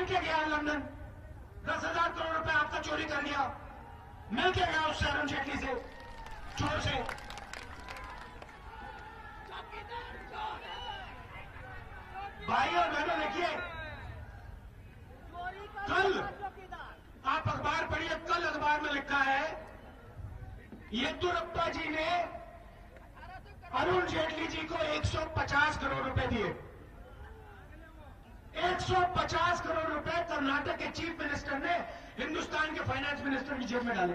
के गया लंदन, 10,000 करोड़ रुपए आपका चोरी कर लिया, मिल के गया उससे अरुण जेटली से, चोर से। भाई और बहनों देखिए, कल आप अखबार पढ़िए, कल अखबार में लिखा है येदियुरप्पा जी ने अरुण जेटली जी को 150 करोड़ रुपए दिए। 150 करोड़ रुपए कर्नाटक के चीफ मिनिस्टर ने हिंदुस्तान के फाइनेंस मिनिस्टर की जेब में डाले।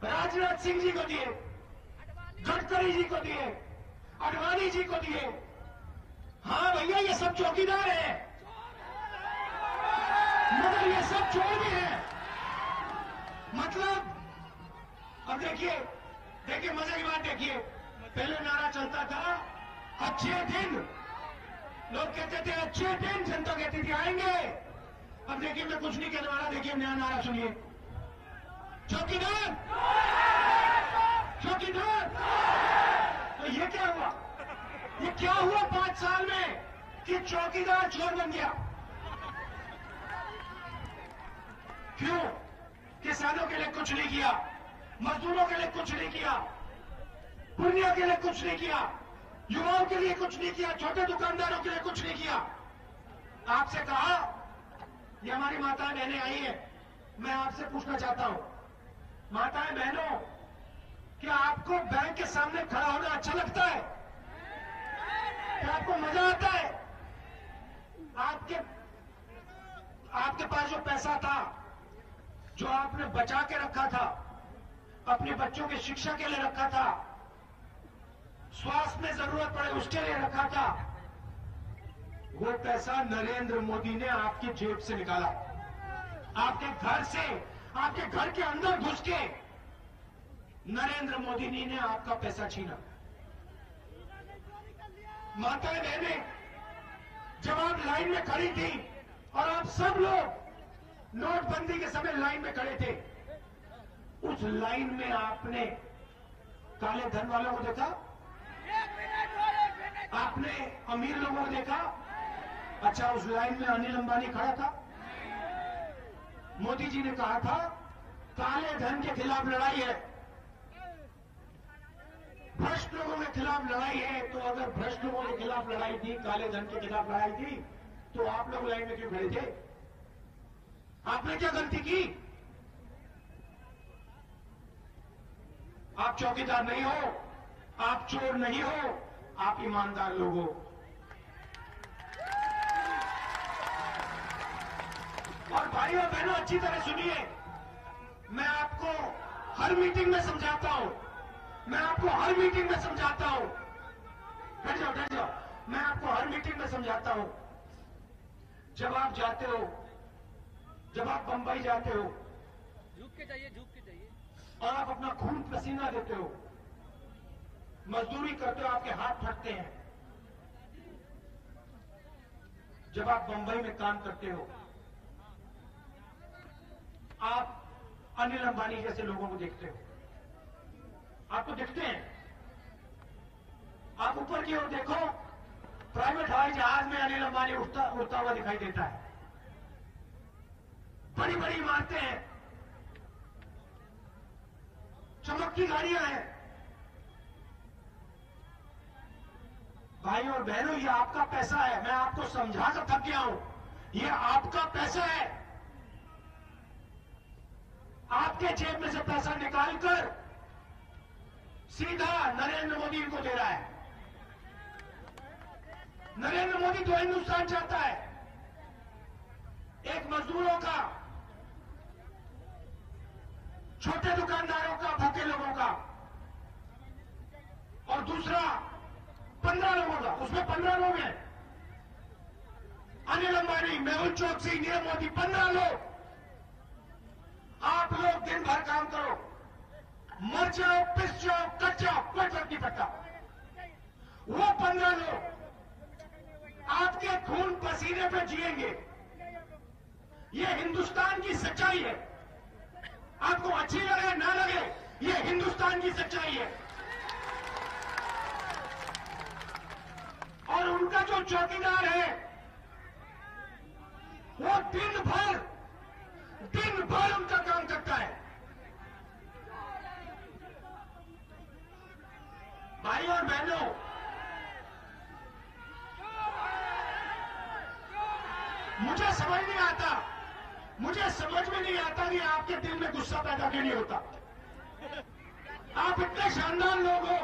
राजनाथ सिंह जी को दिए, गडकरी जी को दिए, आडवाणी जी को दिए। हाँ भैया, ये सब चौकीदार हैं, मगर ये सब चोर भी हैं। मतलब अब देखिए मजे की बात देखिए, पहले नारा चलता था अच्छे दिन, लोग कहते थे अच्छे दिन, जनता कहती थी आएंगे। अब देखिए, मैं कुछ नहीं कहने वाला, देखिए नया नारा सुनिए, चौकीदार चौकीदार। तो ये क्या हुआ, ये क्या हुआ 5 साल में कि चौकीदार चोर बन गया? क्यों? किसानों के लिए कुछ नहीं किया, मजदूरों के लिए कुछ नहीं किया, पुण्य के लिए कुछ नहीं किया, युवाओं के लिए कुछ नहीं किया, छोटे दुकानदारों के लिए कुछ नहीं किया। आपसे कहा, ये हमारी माताएं बहनें आई हैं, मैं आपसे पूछना चाहता हूं, माताएं बहनों, क्या आपको बैंक के सामने खड़ा होना अच्छा लगता है? क्या आपको मजा आता है? आपके पास जो पैसा था, जो आपने बचा के रखा था, अपने बच्चों की शिक्षा के लिए रखा था, स्वास्थ्य में जरूरत पड़े उसके लिए रखा था, वो पैसा नरेंद्र मोदी ने आपकी जेब से निकाला, आपके घर से, आपके घर के अंदर घुस के नरेंद्र मोदी जी ने आपका पैसा छीना। माताएं बहनें, जब आप लाइन में खड़ी थी और आप सब लोग नोटबंदी के समय लाइन में खड़े थे, उस लाइन में आपने काले धन वालों को देखा, आपने अमीर लोगों को देखा? अच्छा, उस लाइन में अनिल अंबानी खड़ा था। मोदी जी ने कहा था काले धन के खिलाफ लड़ाई है, भ्रष्ट लोगों के खिलाफ लड़ाई है। तो अगर भ्रष्ट लोगों के खिलाफ लड़ाई थी, काले धन के खिलाफ लड़ाई थी, तो आप लोग लाइन में क्यों खड़े थे? आपने क्या गलती की? आप चौकीदार नहीं हो, आप चोर नहीं हो, आप ईमानदार लोग हो। और भाइयों और बहनों, अच्छी तरह सुनिए, मैं आपको हर मीटिंग में समझाता हूं, मैं आपको हर मीटिंग में समझाता हूं। बैठ जाओ, मैं आपको हर मीटिंग में समझाता हूं। जब आप जाते हो, जब आप बंबई जाते हो, झुक के जाइए और आप अपना खून पसीना देते हो, मजदूरी करते हो, आपके हाथ फटते हैं। जब आप बंबई में काम करते हो, आप अनिल अंबानी जैसे लोगों को देखते हो, आपको दिखते हैं। आप ऊपर की ओर देखो, प्राइवेट हवाई जहाज में अनिल अंबानी उड़ता हुआ दिखाई देता है। बड़ी बड़ी इमारतें हैं, चमकती गाड़ियां हैं। भाइयों और बहनों, ये आपका पैसा है, मैं आपको समझा कर थक गया हूं। ये आपका पैसा है, आपके जेब में से पैसा निकालकर सीधा नरेंद्र मोदी को दे रहा है। नरेंद्र मोदी तो हिंदुस्तान चाहता है, एक मजदूरों का, छोटे दुकानदारों का, भूखे लोगों का, और दूसरा 15 लोगों का। उसमें 15 लोग हैं, अनिल अंबानी, मेहुल चोकसी, नीरव मोदी, 15 लोग। आप लोग दिन भर काम करो, मर जाओ, पिस जाओ, कट जाओ, कोई फर्क नहीं पड़ता। वो 15 लोग आपके खून पसीने पे जिएंगे। ये हिंदुस्तान की सच्चाई है, आपको अच्छी लगे ना लगे, ये हिंदुस्तान की सच्चाई है। और उनका जो चौकीदार है, वो दिन भर उनका काम करता है। भाई और बहनों, मुझे समझ में नहीं आता कि आपके दिल में गुस्सा पैदा क्यों नहीं होता। आप इतने शानदार लोग हो,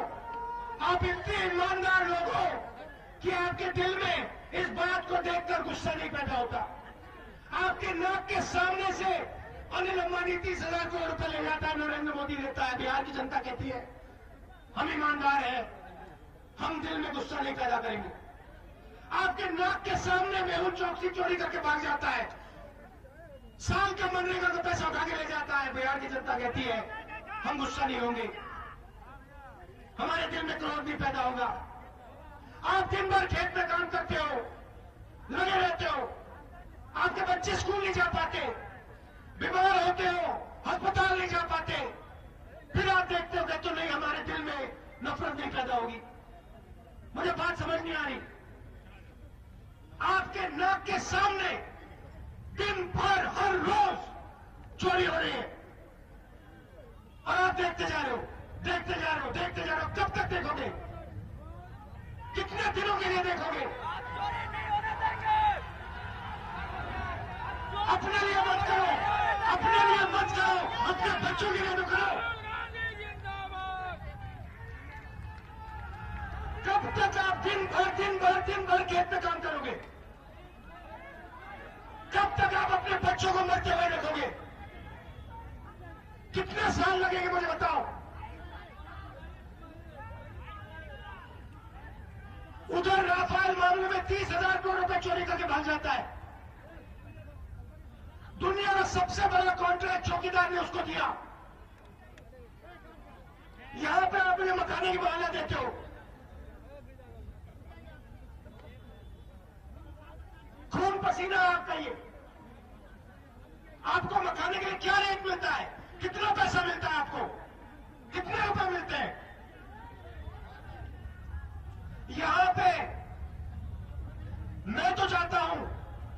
आप इतने ईमानदार लोग हो कि आपके दिल में इस बात को देखकर गुस्सा नहीं पैदा होता। आपके नाक के सामने से अनिल अंबानी 30,000 करोड़ रुपए ले जाता है, नरेंद्र मोदी देता है, बिहार की जनता कहती है हम ईमानदार हैं, हम दिल में गुस्सा नहीं पैदा करेंगे। आपके नाक के सामने मेहुल चौकसी चोरी करके भाग जाता है, साल का मनरेगा का पैसा उठा के ले जाता है, बिहार की जनता कहती है हम गुस्सा नहीं होंगे, हमारे दिल में क्रोध नहीं पैदा होगा। आप दिन भर खेत में काम करते हो, लगे रहते हो, आपके बच्चे स्कूल नहीं जा पाते, बीमार होते हो, अस्पताल नहीं जा पाते, फिर आप देखते हो कहते हो नहीं हमारे दिल में नफरत नहीं पैदा होगी। मुझे बात समझ नहीं आ रही। आपके नाक के सामने दिन भर हर रोज चोरी हो रही है और आप देखते जा रहे हो, देखते जा रहे हो, देखते जा रहे हो। कब तक देखोगे? कितने दिनों के लिए देखोगे? अपने लिए मत करो, अपने लिए मत करो, अपने बच्चों के लिए तो करो। कब तक आप दिन भर खेत में काम करोगे? कब तक आप अपने बच्चों को मरते हुए देखोगे? कितने साल लगेंगे मुझे बताओ। उधर राफेल मामले में 30,000 करोड़ रुपए चोरी करके भाग जाता है। दुनिया का सबसे बड़ा कॉन्ट्रैक्ट चौकीदार ने उसको दिया। यहां पे आप मुझे मकाने की बहाना देते हो। खून पसीना आपका ये। आपको मकाने के लिए क्या रेट मिलता है? कितना पैसा मिलता है आपको? कितने रुपए मिलते हैं? यहां पे मैं तो चाहता हूं,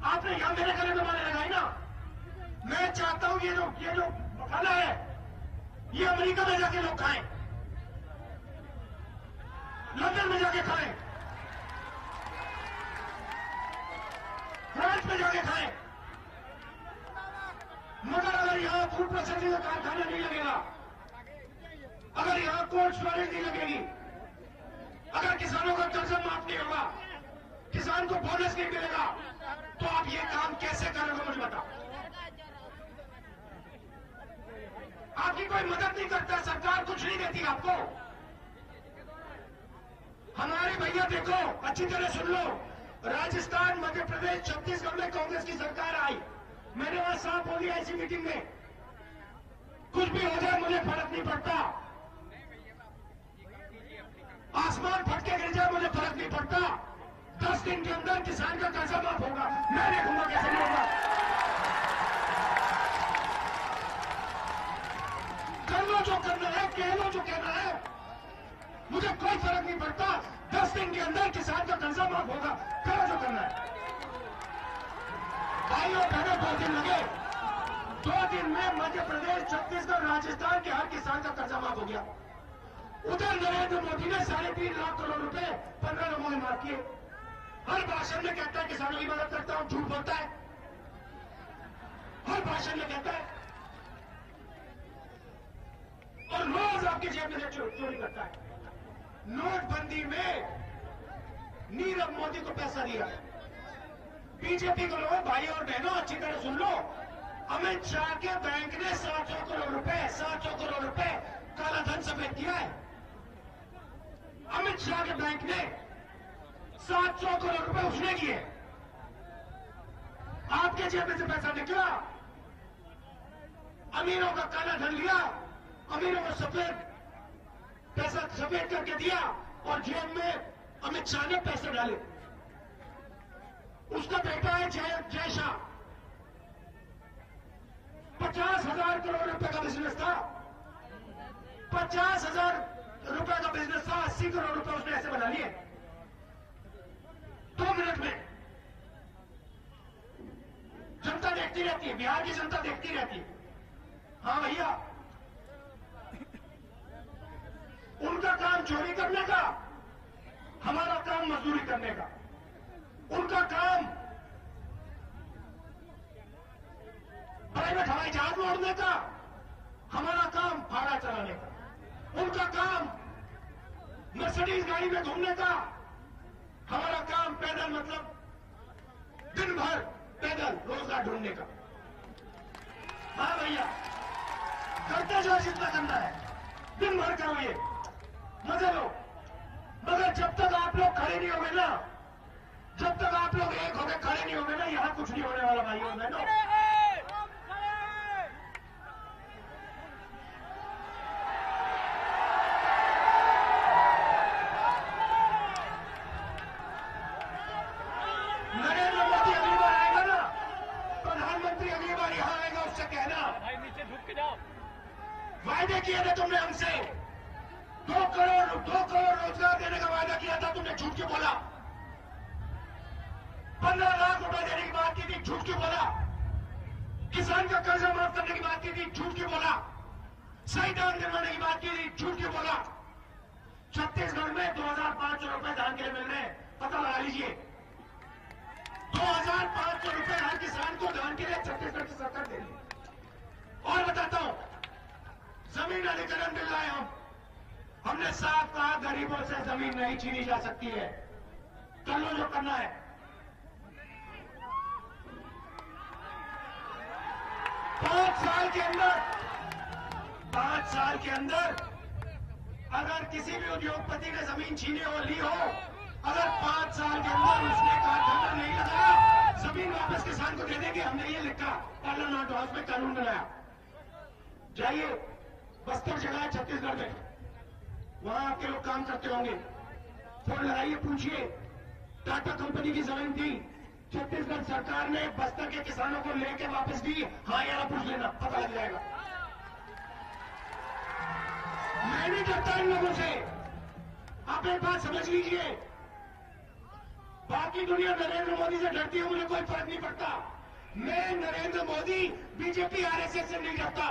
आपने यहां मेरे गले में माने लगाई ना, मैं चाहता हूं ये जो मखाना है ये अमेरिका में जाके लोग खाएं, लंदन में जाके खाएं, फ्रांस में जाके खाएं। मगर अगर यहां फूड प्रोसेसिंग का कारखाना नहीं लगेगा, अगर यहां कोल्ड स्टोरेज नहीं लगेगी, अगर किसानों का कर्जा माफ नहीं होगा, किसान को बोनस नहीं मिलेगा, तो आप ये काम कैसे करोगे मुझे बताओ। आपकी कोई मदद नहीं करता, सरकार कुछ नहीं देती आपको। हमारे भैया देखो, अच्छी तरह सुन लो, राजस्थान, मध्य प्रदेश, छत्तीसगढ़ में कांग्रेस की सरकार आई, मैंने वहां साफ बोल दिया इसी मीटिंग में, कुछ भी हो जाए मुझे फर्क नहीं पड़ता, आसमान फट के गिर जाए मुझे फर्क नहीं पड़ता, 10 दिन के अंदर किसान का कर्जा माफ होगा। मैं देखूंगा कैसे नहीं होगा। कर लो जो करना है, कह लो जो कहना है, मुझे कोई फर्क नहीं पड़ता। 10 दिन के अंदर किसान का कर्जा माफ होगा, करो जो करना है। भाई और बहनों, 2 दिन लगे, 2 दिन में मध्य प्रदेश, छत्तीसगढ़, राजस्थान के हर किसान का कर्जा माफ हो गया। उधर नरेंद्र मोदी ने 3.5 लाख करोड़ रुपए 15 लोगों ने माफ किए। हर भाषण में कहता है किसानों की मदद करता हूं, झूठ बोलता है, हर भाषण में कहता है, और रोज आपकी जेब में चोरी करता है। नोटबंदी में नीरव मोदी को पैसा दिया, बीजेपी को लोगों, भाई और बहनों अच्छी तरह सुन लो, अमित शाह के बैंक ने 700 करोड़ रुपए काला धन सफेद किया है। अमित शाह के बैंक ने 700 करोड़ रुपए उसने किए, आपके जेब में से पैसा निकला, अमीरों का काला धन लिया, अमीरों को पैसा सफेद करके दिया और जेब में अमित शाह ने पैसे डाले। उसका बेटा है जय शाह, 50,000 करोड़ रुपए का बिजनेस था, 50,000 रुपए का बिजनेस था, 80 करोड़ रुपए उसने ऐसे बना लिए 2 मिनट में। देखती रहती है, बिहार की जनता देखती रहती है। हाँ भैया, उनका काम चोरी करने का, हमारा काम मजदूरी करने का। उनका काम प्राइवेट हवाई जहाज में उड़ने का, हमारा काम भाड़ा चलाने का। उनका काम मर्सिडीज गाड़ी में घूमने का, हमारा काम पैदल, मतलब दिन भर पैदल रोजगार ढूंढने का। हाँ भैया, करते जाओ जितना करना है, दिन भर करो, ये मजे लो। मगर जब तक आप लोग खड़े नहीं होंगे ना, जब तक आप लोग एक होकर खड़े नहीं होंगे ना, यहां कुछ नहीं होने वाला भाइयों बहनों। नरेंद्र मोदी अगली बार आएगा ना, प्रधानमंत्री अगली बार यहां आएगा, उससे कहना भाई नीचे झुक के जाओ। वायदे किए थे तुमने हमसे, 2 करोड़ रोजगार देने का वायदा किया था, तुमने झूठ क्यों बोला? 15 लाख रुपए देने की बात की थी, झूठ क्यों बोला? किसान का कर्जा माफ करने की बात की थी, झूठ क्यों बोला? सही दाम दिलवाने की बात की थी, झूठ क्यों बोला? छत्तीसगढ़ में 2500 रुपए धान के लिए मिल रहे हैं, पता लगा लीजिए। 2500 रुपए हर किसान को धान के लिए छत्तीसगढ़ की सरकार दे रही। और बताता हूं, जमीन अधिग्रहण बिल लाए हमने साफ कहा, गरीबों से जमीन नहीं छीनी जा सकती है। कर लो जो करना है। 5 साल के अंदर, 5 साल के अंदर अगर किसी भी उद्योगपति ने जमीन छीनी हो, ली हो, अगर 5 साल के अंदर उसने कारखाना नहीं लगाया, जमीन वापस किसान को दे देंगे। हमने ये लिखा, पार्लियामेंट हाउस में कानून बनाया। जाइए, बस्तर जगह है छत्तीसगढ़ में, वहां आपके लोग काम करते होंगे, फोन लगाइए, पूछिए। टाटा कंपनी की जमीन थी, छत्तीसगढ़ सरकार ने बस्तर के किसानों को लेके वापस दी। हाँ या ना पूछ लेना, पता लग जाएगा। मैं नहीं डरता इन लोगों से, आप एक बात समझ लीजिए। बाकी दुनिया नरेंद्र मोदी से डरती है, मुझे कोई फर्क नहीं पड़ता। मैं नरेंद्र मोदी, बीजेपी, आरएसएस से नहीं डरता।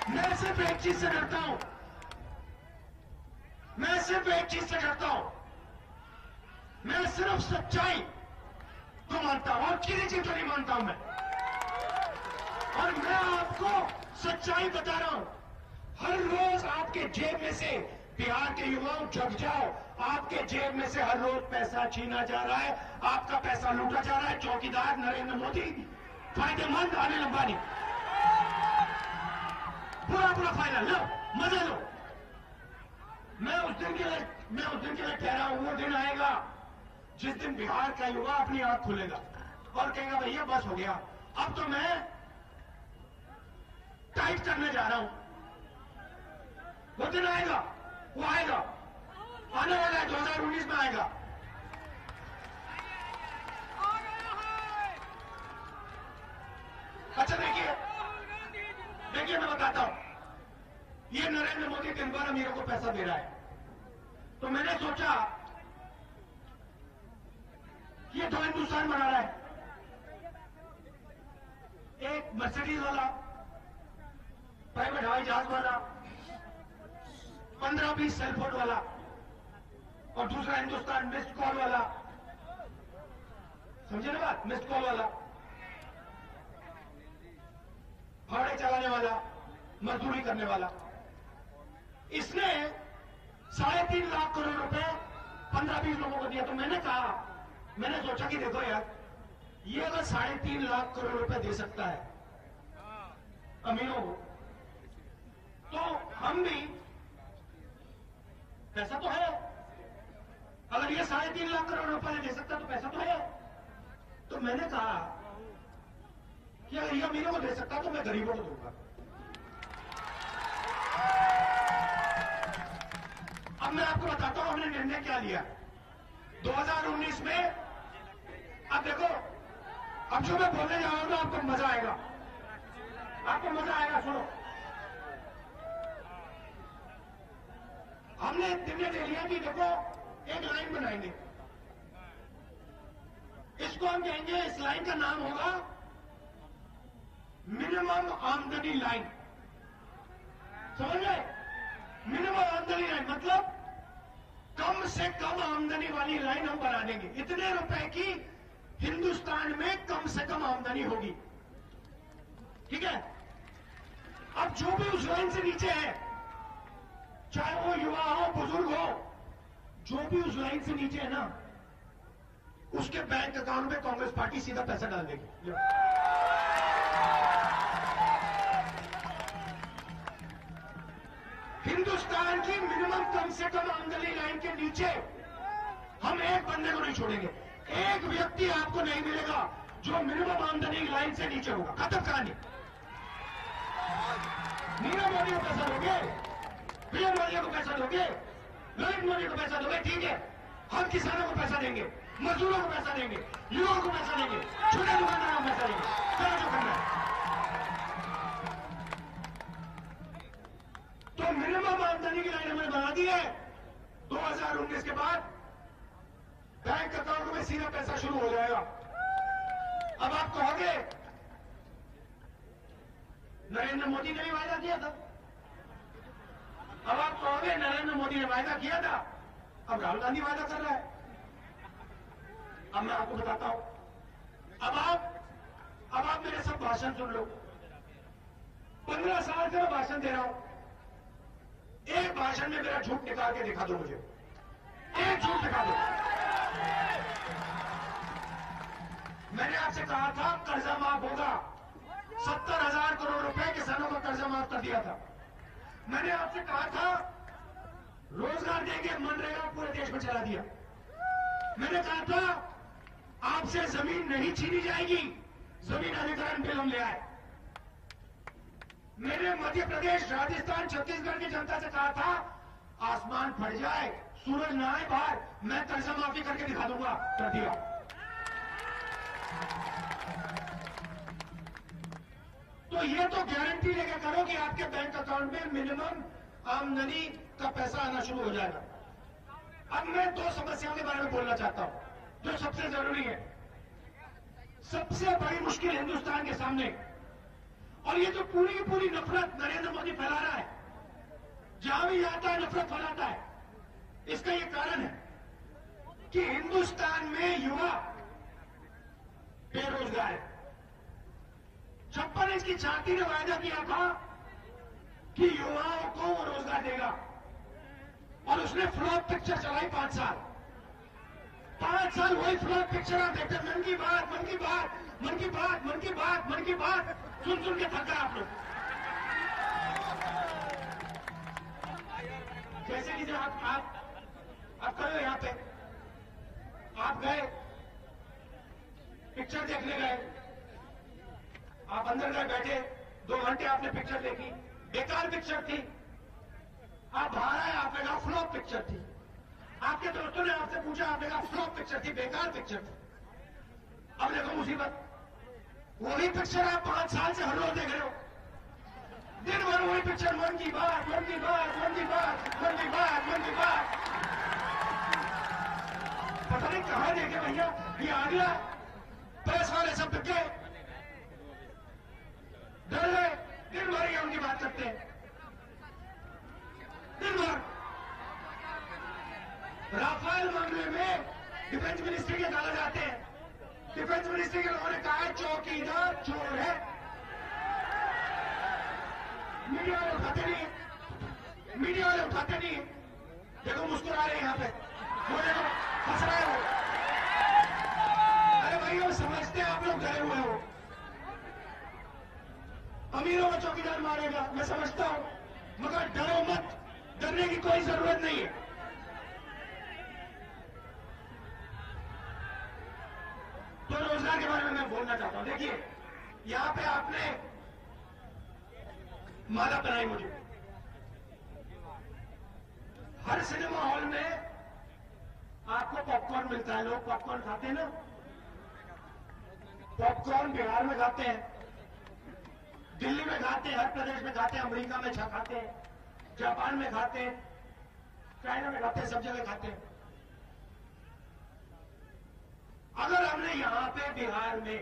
मैं सिर्फ एक चीज से डरता हूं, मैं सिर्फ एक चीज से डरता हूं, मैं सिर्फ सच्चाई को मानता हूं और किसी चीज को नहीं मानता हूं मैं। और मैं आपको सच्चाई बता रहा हूं। हर रोज आपके जेब में से, बिहार के युवाओं जग जाओ, आपके जेब में से हर रोज पैसा छीना जा रहा है, आपका पैसा लूटा जा रहा है। चौकीदार नरेंद्र मोदी, फायदेमंद अनिल अंबानी, पूरा फायदा लो, मजा लो। मैं उस दिन के लिए कह रहा हूं, वो दिन आएगा जिस दिन बिहार का युवा अपनी आंख खोलेगा और कहेगा भैया बस हो गया, अब तो मैं टाइट करने जा रहा हूं। वो दिन आएगा, वो आएगा, आने वाला है, 2019 में आएगा। अच्छा देखिए मैं बताता हूं, ये नरेंद्र मोदी दिन भर अमीरों को पैसा दे रहा है, तो मैंने सोचा ये 2 हिंदुस्तान बना रहा है। एक मर्सिडीज वाला, प्राइवेट हवाई जहाज वाला, 15-20 सेलफोन वाला, और दूसरा हिंदुस्तान मिस्ड कॉल वाला। समझे ना बात? मिस्ड कॉल वाला, भाड़े चलाने वाला, मजदूरी करने वाला। इसने 3.5 लाख करोड़ रुपए 15-20 लोगों को दिया। तो मैंने सोचा कि देखो यार, ये अगर 3.5 लाख करोड़ रुपए दे सकता है अमीरों को, तो हम भी, पैसा तो है। अगर ये 3.5 लाख करोड़ रुपए दे सकता तो पैसा तो है। तो मैंने कहा कि अगर ये अमीरों को दे सकता तो मैं गरीबों को दूंगा। अब मैं आपको बताता हूं हमने निर्णय क्या लिया 2019 में। अब देखो, अब जो मैं बोलने जा रहा हूं ना, आपको मजा आएगा, आपको मजा आएगा। सुनो, हमने निर्णय ले लिया कि देखो एक लाइन बनाएंगे, इस इसको हम कहेंगे, इस लाइन का नाम होगा मिनिमम आमदनी लाइन। समझ गए? मिनिमम आमदनी लाइन मतलब कम से कम आमदनी वाली लाइन हम बना देंगे। इतने रुपए की हिंदुस्तान में कम से कम आमदनी होगी। ठीक है? अब जो भी उस लाइन से नीचे है, चाहे वो युवा हो, बुजुर्ग हो, जो भी उस लाइन से नीचे है ना, उसके बैंक अकाउंट में कांग्रेस पार्टी सीधा पैसा डाल देगी। हिंदुस्तान की मिनिमम कम से कम आमदनी लाइन के नीचे हम एक बंदे को नहीं छोड़ेंगे। एक व्यक्ति आपको नहीं मिलेगा जो मिनिमम आमदनी लाइन से नीचे होगा। खत्म कहानी। नीरव मोदी को पैसा दोगे, पीएम मोदी को पैसा दोगे, नरेंद्र मोदी को पैसा दोगे, ठीक है। हम किसानों को पैसा देंगे, मजदूरों को पैसा देंगे, युवाओं को पैसा देंगे, छोटे दुकानदारों को पैसा देंगे। क्या जो करना है। तो मिनिमम आमदनी की लाइन हमने बना दी है। 2019 के बाद बैंक अकाउंट में सीधा पैसा शुरू हो जाएगा। अब आप कहोगे नरेंद्र मोदी ने भी वायदा किया था। अब आप कहोगे नरेंद्र मोदी ने वायदा किया था, अब राहुल गांधी वायदा कर रहा है। अब मैं आपको बताता हूं। अब आप मेरे सब भाषण सुन लो। 15 साल से मैं भाषण दे रहा हूं। एक भाषण में मेरा झूठ निकाल के दिखा दो मुझे। एक झूठ दिखा दो। मैंने आपसे कहा था कर्जा माफ होगा। 70,000 करोड़ रुपए किसानों का कर्जा माफ कर दिया था। मैंने आपसे कहा था रोजगार देंगे, मनरेगा पूरे देश में चला दिया। मैंने कहा था आपसे जमीन नहीं छीनी जाएगी, जमीन अधिग्रहण बिल हम ले आए। मैंने मध्य प्रदेश, राजस्थान, छत्तीसगढ़ की जनता से कहा था आसमान फट जाए, सूरज न आए बाहर, मैं कर्जा माफी करके दिखा दूंगा। कर दिया। तो ये तो गारंटी लेके करो कि आपके बैंक अकाउंट में मिनिमम आमदनी का पैसा आना शुरू हो जाएगा। अब मैं 2 समस्याओं के बारे में बोलना चाहता हूं जो सबसे जरूरी है। सबसे बड़ी मुश्किल हिंदुस्तान के सामने, और ये जो पूरी की पूरी नफरत नरेंद्र मोदी फैला रहा है, जहां भी जाता है नफरत फैलाता है, इसका ये कारण है कि हिंदुस्तान में युवा बेरोजगार है। 56 इंच की छाती ने वायदा किया था कि युवाओं को वो रोजगार देगा, और उसने फ्लॉप पिक्चर चलाई 5 साल। 5 साल वही फ्लॉप पिक्चर आप देखते, मन की बात, मन की बात, मन की बात, मन की बात, मन की बात, सुन सुन के थक गए आप लोग। जैसे कि जो आप करो यहां पे, आप गए पिक्चर देखने गए, आप अंदर गए, बैठे 2 घंटे आपने पिक्चर देखी, बेकार पिक्चर थी। आप बाहर आए, आपने कहा फ्लॉप पिक्चर थी। आपके दोस्तों ने आपसे पूछा, आपने कहा फ्लॉप पिक्चर थी, बेकार पिक्चर थी। अब देखो मुसीबत, वही पिक्चर आप 5 साल से हर रोज देख रहे हो। दिन भर वही पिक्चर, मन की बात, मन की बात, मन की बात, मन की बात, मन की बात। पता नहीं कहां देखे भैया, ये आ गया, प्रेस वाले सब बिक गए, डर गए, दिन भर ये उनकी बात करते हैं, दिन भर। राफेल मामले में डिफेंस मिनिस्ट्री के कागज आते हैं, डिफेंस मिनिस्ट्री के लोगों ने कहा है चौकीदार चोर है। मीडिया वाले उठाते नहीं है, मीडिया वाले उठाते नहीं है। देखो मुस्कुरा रहे हैं यहां पे, वो देखो हंस रहे हो। अरे भाई वो समझते हैं आप लोग डरे हुए हो। अमीरों का चौकीदार मारेगा, मैं समझता हूं, मगर डरो मत, डरने की कोई जरूरत नहीं है। तो रोजगार के बारे में मैं बोलना चाहता हूं। देखिए यहां पे आपने माला बनाई मुझे। हर सिनेमा हॉल में आपको पॉपकॉर्न मिलता है, लोग पॉपकॉर्न खाते हैं ना। पॉपकॉर्न बिहार में खाते हैं, दिल्ली में खाते हैं, हर प्रदेश में खाते हैं, अमेरिका में खाते हैं, जापान में खाते हैं, चाइना में खाते हैं, सब जगह खाते हैं। अगर हमने यहां पे बिहार में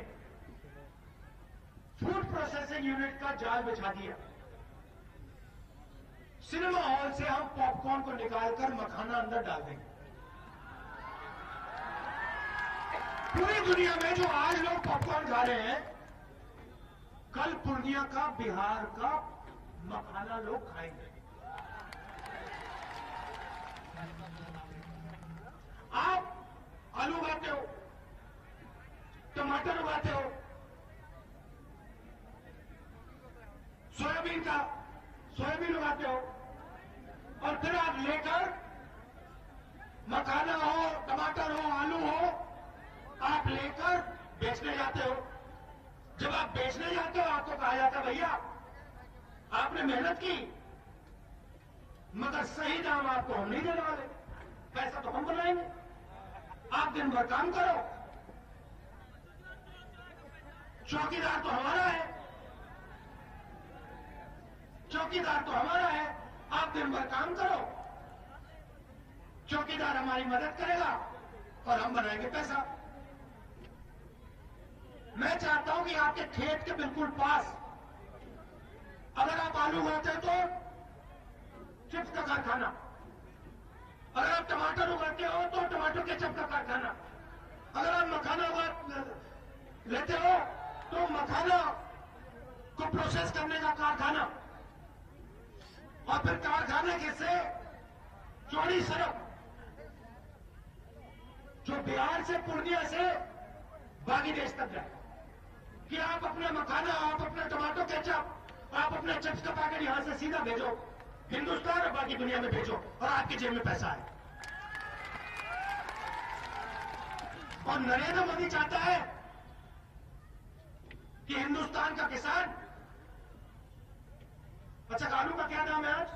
फूड प्रोसेसिंग यूनिट का जाल बिछा दिया। सिनेमा हॉल से हम पॉपकॉर्न को निकालकर मखाना अंदर डाल देंगे। पूरी दुनिया में जो आज लोग पॉपकॉर्न खा रहे हैं, कल पूर्णिया का, बिहार का मखाना लोग खाएंगे। आप आलू उगाते हो, टमाटर उगाते हो, सोयाबीन उगाते हो, और फिर आप लेकर मखाना हो, टमाटर हो, आलू हो, आप लेकर बेचने जाते हो। जब आप बेचने जाते हो आपको कहा जाता है भैया आपने मेहनत की, मगर सही दाम आपको हम नहीं देने वाले, पैसा तो हम बनाएंगे, आप दिन भर काम करो, चौकीदार तो हमारा है, चौकीदार तो हमारा है, आप दिन भर काम करो, चौकीदार हमारी मदद करेगा और हम बनाएंगे पैसा। मैं चाहता हूं कि आपके खेत के बिल्कुल पास अगर आप आलू उगाते हो तो चिप्स का कारखाना, अगर आप टमाटर उगाते हो तो टमाटर केचप का कारखाना, अगर आप मखाना उगा लेते हो तो मखाना को प्रोसेस करने का कारखाना, और फिर कारखाने के से चौड़ी सड़क जो बिहार से, पूर्णिया से बाकी देश तक जाए, कि आप अपना मखाना, आप अपना टमाटो केचप, आप अपना चिप्स का पैकेट यहां से सीधा भेजो हिंदुस्तान और बाकी दुनिया में भेजो और आपकी जेब में पैसा है। और नरेंद्र मोदी चाहता है कि हिंदुस्तान का किसान, अच्छा आलू का क्या दाम है आज?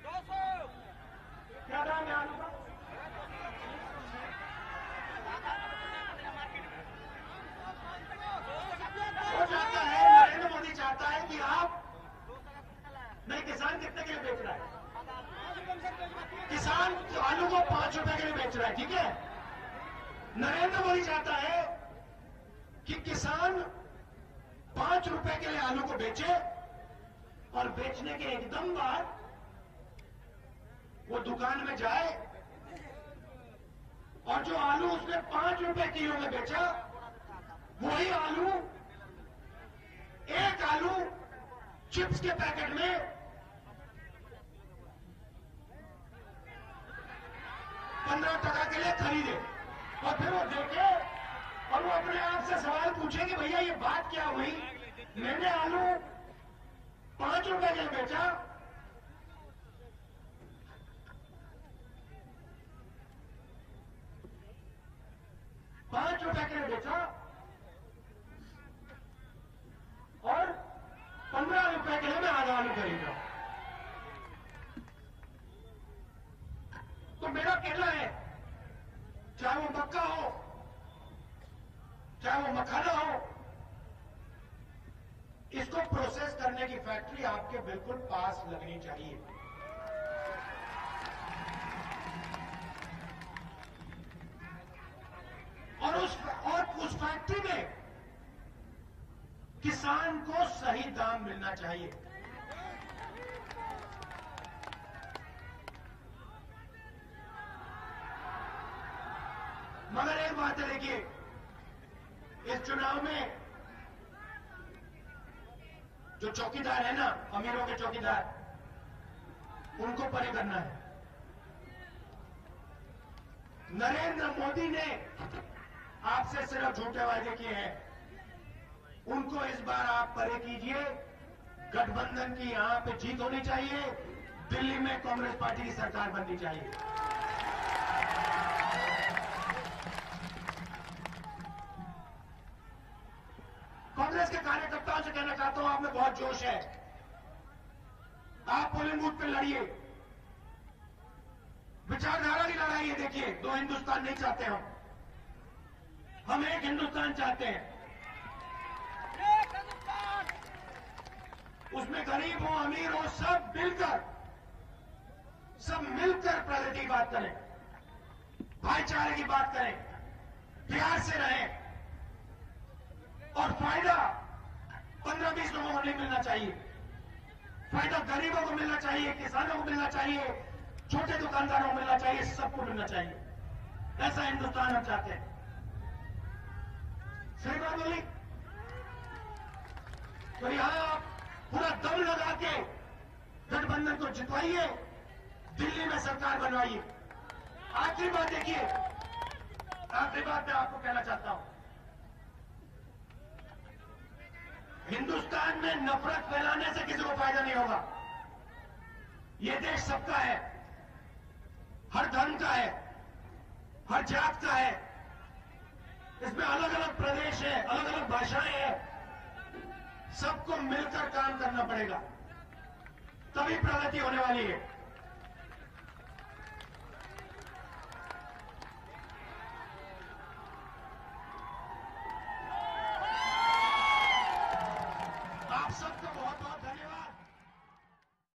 200। क्या दाम है आलू का? वो चाहता है, नरेंद्र मोदी चाहता है कि आप, नहीं, किसान कितने के लिए बेच रहा है? किसान आलू को 5 रुपए के लिए बेच रहा है, ठीक है? नरेंद्र मोदी चाहता है कि किसान 5 रुपए के लिए आलू को बेचे और बेचने के एकदम बाद वो दुकान में जाए और जो आलू उसने 5 रुपए किलो में बेचा, वही आलू, एक आलू चिप्स के पैकेट में 15 टका के लिए खरीदे और फिर वो देखे और वो अपने आप से सवाल पूछे कि भैया ये बात क्या हुई, मैंने आलू 5 रुपए के लिए बेचा, ₹5 के लिए बेचा और 15 रुपए के लिए मैं आधा आलू खरीद रहा हूं। तो मेरा कहना है, चाहे वो मक्का हो, चाहे वो मखाना हो, इसको प्रोसेस करने की फैक्ट्री आपके बिल्कुल पास लगनी चाहिए। और उस फैक्ट्री में किसान को सही दाम मिलना चाहिए। मगर एक बात है, देखिए, इस चुनाव में जो चौकीदार है ना, अमीरों के चौकीदार, उनको परे करना है। नरेंद्र मोदी ने आपसे सिर्फ झूठे वादे किए हैं, उनको इस बार आप परे कीजिए। गठबंधन की यहां पे जीत होनी चाहिए, दिल्ली में कांग्रेस पार्टी की सरकार बननी चाहिए। कांग्रेस के कार्यकर्ताओं से कहना चाहता हूं, आप में बहुत जोश है, आप पोलिंग बूथ पे लड़िए, विचारधारा की लड़ाई है। देखिए, 2 हिंदुस्तान नहीं चाहते हम एक हिंदुस्तान चाहते हैं, उसमें गरीब हो, अमीर हो, सब मिलकर प्रगति की बात करें, भाईचारे की बात करें, प्यार से रहे और फायदा 15-20 लोगों को नहीं मिलना चाहिए। फायदा गरीबों को मिलना चाहिए, किसानों को मिलना चाहिए, छोटे दुकानदारों को मिलना चाहिए, सबको मिलना चाहिए। ऐसा हिंदुस्तान हम चाहते हैं। सही बात बोली? तो यहां आप पूरा दम लगा के गठबंधन को जितवाइए, दिल्ली में सरकार बनवाइए। आखिरी बात देखिए, आखिरी बात मैं आपको कहना चाहता हूं, हिंदुस्तान में नफरत फैलाने से किसी को फायदा नहीं होगा। यह देश सबका है, हर धर्म का है, हर जात का है। इसमें अलग अलग प्रदेश है, अलग अलग भाषाएं हैं। सबको मिलकर काम करना पड़ेगा, तभी प्रगति होने वाली है।